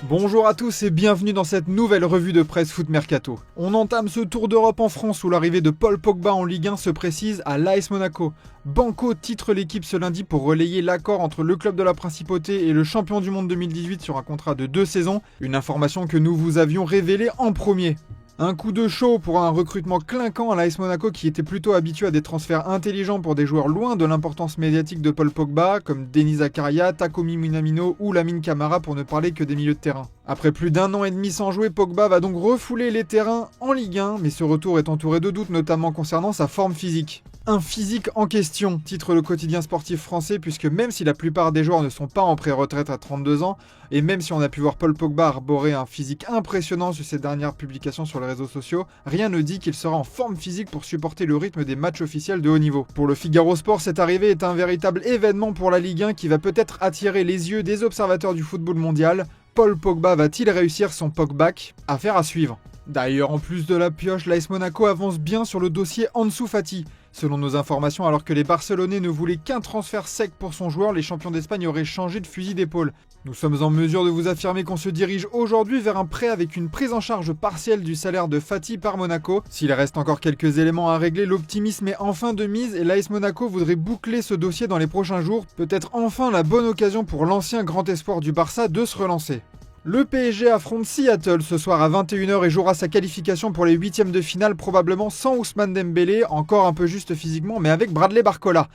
Bonjour à tous et bienvenue dans cette nouvelle revue de presse Foot Mercato. On entame ce tour d'Europe en France où l'arrivée de Paul Pogba en Ligue 1 se précise à l'AS Monaco. Banco titre l'équipe ce lundi pour relayer l'accord entre le club de la Principauté et le champion du monde 2018 sur un contrat de 2 saisons, une information que nous vous avions révélée en premier. Un coup de chaud pour un recrutement clinquant à l'AS Monaco qui était plutôt habitué à des transferts intelligents pour des joueurs loin de l'importance médiatique de Paul Pogba, comme Denis Zakaria, Takumi Minamino ou Lamine Camara pour ne parler que des milieux de terrain. Après plus d'1 an et demi sans jouer, Pogba va donc refouler les terrains en Ligue 1, mais ce retour est entouré de doutes, notamment concernant sa forme physique. Un physique en question, titre le quotidien sportif français, puisque même si la plupart des joueurs ne sont pas en pré-retraite à 32 ans, et même si on a pu voir Paul Pogba arborer un physique impressionnant sur ses dernières publications sur les réseaux sociaux, rien ne dit qu'il sera en forme physique pour supporter le rythme des matchs officiels de haut niveau. Pour le Figaro Sport, cette arrivée est un véritable événement pour la Ligue 1 qui va peut-être attirer les yeux des observateurs du football mondial. Paul Pogba va-t-il réussir son Pogback? Affaire à suivre. D'ailleurs, en plus de la pioche, l'AS Monaco avance bien sur le dossier Ansu Fati. Selon nos informations, alors que les Barcelonais ne voulaient qu'un transfert sec pour son joueur, les champions d'Espagne auraient changé de fusil d'épaule. Nous sommes en mesure de vous affirmer qu'on se dirige aujourd'hui vers un prêt avec une prise en charge partielle du salaire de Fati par Monaco. S'il reste encore quelques éléments à régler, l'optimisme est enfin de mise et l'AS Monaco voudrait boucler ce dossier dans les prochains jours. Peut-être enfin la bonne occasion pour l'ancien grand espoir du Barça de se relancer. Le PSG affronte Seattle ce soir à 21h et jouera sa qualification pour les huitièmes de finale probablement sans Ousmane Dembélé, encore un peu juste physiquement, mais avec Bradley Barcola.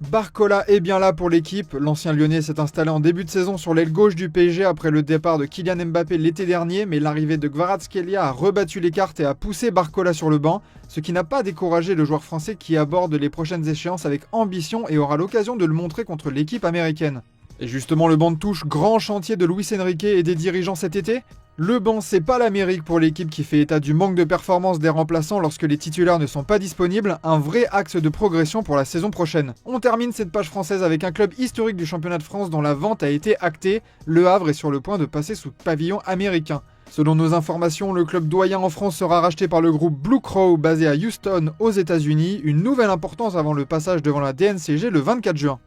Barcola est bien là pour l'équipe, l'ancien Lyonnais s'est installé en début de saison sur l'aile gauche du PSG après le départ de Kylian Mbappé l'été dernier, mais l'arrivée de Kvaratskhelia a rebattu les cartes et a poussé Barcola sur le banc, ce qui n'a pas découragé le joueur français qui aborde les prochaines échéances avec ambition et aura l'occasion de le montrer contre l'équipe américaine. Et justement le banc de touche, grand chantier de Luis Enrique et des dirigeants cet été. Le banc, c'est pas l'Amérique pour l'équipe qui fait état du manque de performance des remplaçants lorsque les titulaires ne sont pas disponibles, un vrai axe de progression pour la saison prochaine. On termine cette page française avec un club historique du championnat de France dont la vente a été actée, Le Havre est sur le point de passer sous pavillon américain. Selon nos informations, le club doyen en France sera racheté par le groupe Blue Crow basé à Houston aux États-Unis, une nouvelle importance avant le passage devant la DNCG le 24 juin.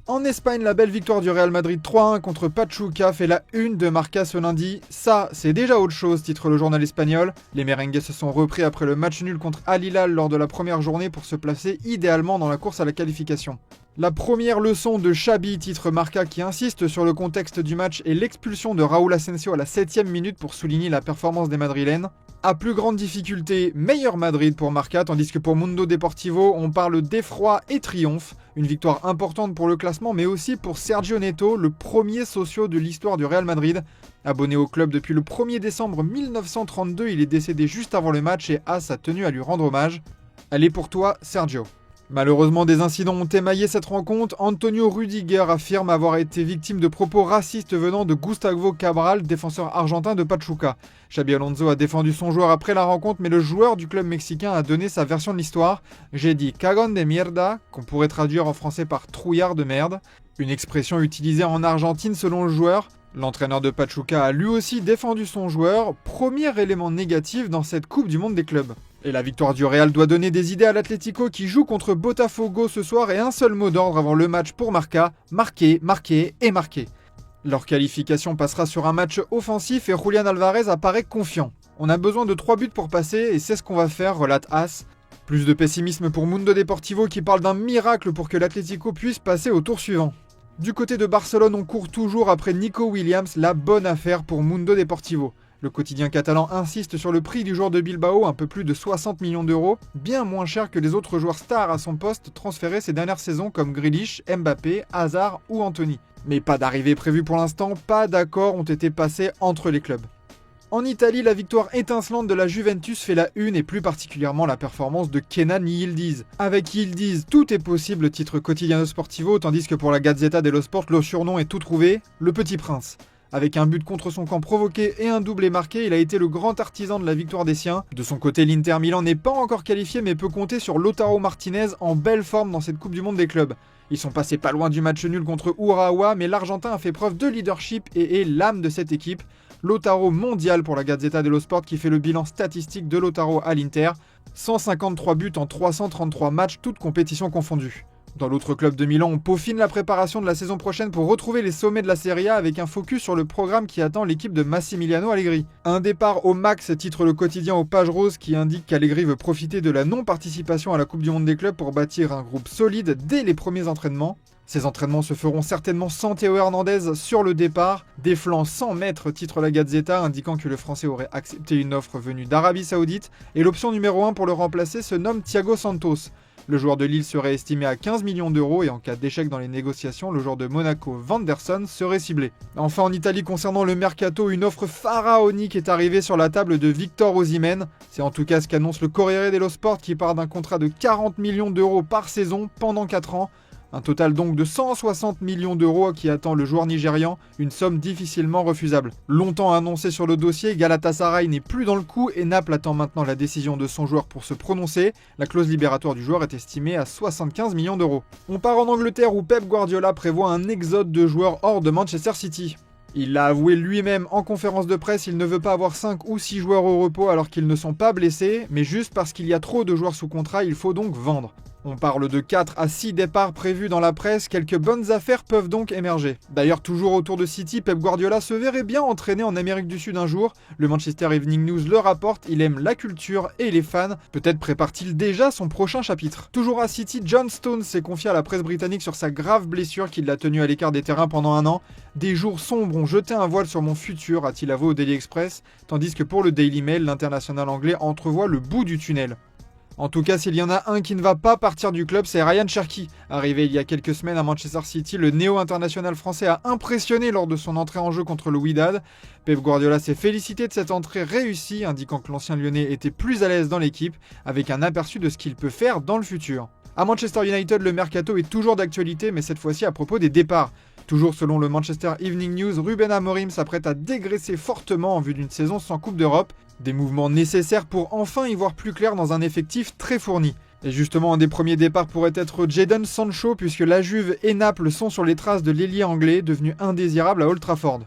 En Espagne, la belle victoire du Real Madrid 3-1 contre Pachuca fait la une de Marca ce lundi. Ça, c'est déjà autre chose, titre le journal espagnol. Les merengues se sont repris après le match nul contre Al Hilal lors de la première journée pour se placer idéalement dans la course à la qualification. La première leçon de Xabi, titre Marca qui insiste sur le contexte du match et l'expulsion de Raúl Asensio à la 7e minute pour souligner la performance des Madrilènes. À plus grande difficulté, meilleur Madrid pour Marca, tandis que pour Mundo Deportivo, on parle d'effroi et triomphe. Une victoire importante pour le classement, mais aussi pour Sergio Neto, le premier socio de l'histoire du Real Madrid. Abonné au club depuis le 1er décembre 1932, il est décédé juste avant le match et As a tenu à lui rendre hommage. Elle est pour toi, Sergio. Malheureusement, des incidents ont émaillé cette rencontre. Antonio Rüdiger affirme avoir été victime de propos racistes venant de Gustavo Cabral, défenseur argentin de Pachuca. Xabi Alonso a défendu son joueur après la rencontre, mais le joueur du club mexicain a donné sa version de l'histoire. J'ai dit cagón de mierda, qu'on pourrait traduire en français par trouillard de merde. Une expression utilisée en Argentine selon le joueur. L'entraîneur de Pachuca a lui aussi défendu son joueur, premier élément négatif dans cette Coupe du Monde des clubs. Et la victoire du Real doit donner des idées à l'Atlético qui joue contre Botafogo ce soir et un seul mot d'ordre avant le match pour Marca, marquer, marquer et marquer. Leur qualification passera sur un match offensif et Julián Álvarez apparaît confiant. On a besoin de 3 buts pour passer et c'est ce qu'on va faire, relate As. Plus de pessimisme pour Mundo Deportivo qui parle d'un miracle pour que l'Atlético puisse passer au tour suivant. Du côté de Barcelone, on court toujours après Nico Williams, la bonne affaire pour Mundo Deportivo. Le quotidien catalan insiste sur le prix du joueur de Bilbao, un peu plus de 60 millions d'euros, bien moins cher que les autres joueurs stars à son poste transférés ces dernières saisons comme Grealish, Mbappé, Hazard ou Anthony. Mais pas d'arrivée prévue pour l'instant, pas d'accords ont été passés entre les clubs. En Italie, la victoire étincelante de la Juventus fait la une et plus particulièrement la performance de Kenan Yildiz. Avec Yildiz, tout est possible, titre Quotidiano Sportivo, tandis que pour la Gazzetta dello Sport, le surnom est tout trouvé, le Petit Prince. Avec un but contre son camp provoqué et un doublé marqué, il a été le grand artisan de la victoire des siens. De son côté, l'Inter Milan n'est pas encore qualifié mais peut compter sur Lautaro Martinez en belle forme dans cette Coupe du Monde des clubs. Ils sont passés pas loin du match nul contre Urawa, mais l'Argentin a fait preuve de leadership et est l'âme de cette équipe. Lautaro mondial pour la Gazzetta dello Sport qui fait le bilan statistique de Lautaro à l'Inter. 153 buts en 333 matchs, toutes compétitions confondues. Dans l'autre club de Milan, on peaufine la préparation de la saison prochaine pour retrouver les sommets de la Serie A avec un focus sur le programme qui attend l'équipe de Massimiliano Allegri. Un départ au max, titre le quotidien aux pages roses qui indique qu'Allegri veut profiter de la non-participation à la Coupe du Monde des clubs pour bâtir un groupe solide dès les premiers entraînements. Ces entraînements se feront certainement sans Théo Hernandez sur le départ. Des flancs 100 mètres, titre la Gazzetta, indiquant que le Français aurait accepté une offre venue d'Arabie Saoudite et l'option numéro 1 pour le remplacer se nomme Thiago Santos. Le joueur de Lille serait estimé à 15 millions d'euros et en cas d'échec dans les négociations, le joueur de Monaco, Vanderson, serait ciblé. Enfin en Italie, concernant le mercato, une offre pharaonique est arrivée sur la table de Victor Osimhen. C'est en tout cas ce qu'annonce le Corriere dello Sport qui part d'un contrat de 40 millions d'euros par saison pendant 4 ans. Un total donc de 160 millions d'euros qui attend le joueur nigérian, une somme difficilement refusable. Longtemps annoncé sur le dossier, Galatasaray n'est plus dans le coup et Naples attend maintenant la décision de son joueur pour se prononcer. La clause libératoire du joueur est estimée à 75 millions d'euros. On part en Angleterre où Pep Guardiola prévoit un exode de joueurs hors de Manchester City. Il l'a avoué lui-même en conférence de presse, il ne veut pas avoir 5 ou 6 joueurs au repos alors qu'ils ne sont pas blessés, mais juste parce qu'il y a trop de joueurs sous contrat, il faut donc vendre. On parle de 4 à 6 départs prévus dans la presse, quelques bonnes affaires peuvent donc émerger. D'ailleurs, toujours autour de City, Pep Guardiola se verrait bien entraîner en Amérique du Sud un jour. Le Manchester Evening News le rapporte, il aime la culture et les fans. Peut-être prépare-t-il déjà son prochain chapitre. Toujours à City, John Stones s'est confié à la presse britannique sur sa grave blessure qui l'a tenu à l'écart des terrains pendant un an. Des jours sombres ont jeté un voile sur mon futur, a-t-il avoué au Daily Express, tandis que pour le Daily Mail, l'international anglais entrevoit le bout du tunnel. En tout cas, s'il y en a un qui ne va pas partir du club, c'est Ryan Cherki. Arrivé il y a quelques semaines à Manchester City, le néo-international français a impressionné lors de son entrée en jeu contre le Wydad. Pep Guardiola s'est félicité de cette entrée réussie, indiquant que l'ancien Lyonnais était plus à l'aise dans l'équipe, avec un aperçu de ce qu'il peut faire dans le futur. À Manchester United, le mercato est toujours d'actualité, mais cette fois-ci à propos des départs. Toujours selon le Manchester Evening News, Ruben Amorim s'apprête à dégraisser fortement en vue d'une saison sans Coupe d'Europe. Des mouvements nécessaires pour enfin y voir plus clair dans un effectif très fourni. Et justement, un des premiers départs pourrait être Jadon Sancho, puisque la Juve et Naples sont sur les traces de l'ailier anglais, devenu indésirable à Old Trafford.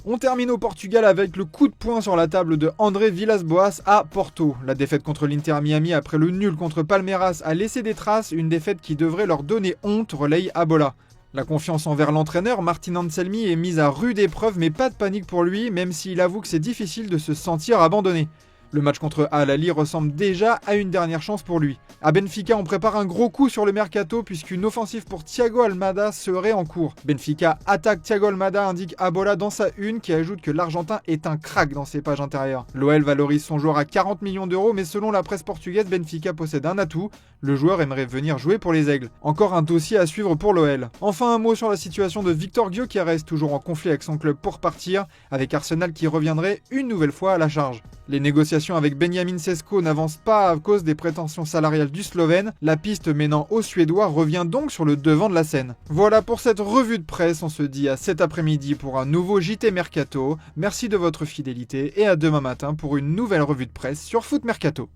On termine au Portugal avec le coup de poing sur la table de André Villas-Boas à Porto. La défaite contre l'Inter Miami après le nul contre Palmeiras a laissé des traces, une défaite qui devrait leur donner honte, relaye Abola. La confiance envers l'entraîneur, Martin Anselmi, est mise à rude épreuve, mais pas de panique pour lui, même s'il avoue que c'est difficile de se sentir abandonné. Le match contre Al Ahly ressemble déjà à une dernière chance pour lui. À Benfica, on prépare un gros coup sur le mercato puisqu'une offensive pour Thiago Almada serait en cours. Benfica attaque Thiago Almada, indique Abola dans sa une, qui ajoute que l'Argentin est un crack dans ses pages intérieures. L'OL valorise son joueur à 40 millions d'euros, mais selon la presse portugaise, Benfica possède un atout. Le joueur aimerait venir jouer pour les Aigles. Encore un dossier à suivre pour l'OL. Enfin, un mot sur la situation de Victor Gyökeres, toujours en conflit avec son club pour partir, avec Arsenal qui reviendrait une nouvelle fois à la charge. Les négociations avec Benjamin Sesko n'avancent pas à cause des prétentions salariales du Slovène. La piste menant au Suédois revient donc sur le devant de la scène. Voilà pour cette revue de presse, on se dit à cet après-midi pour un nouveau JT Mercato. Merci de votre fidélité et à demain matin pour une nouvelle revue de presse sur Foot Mercato.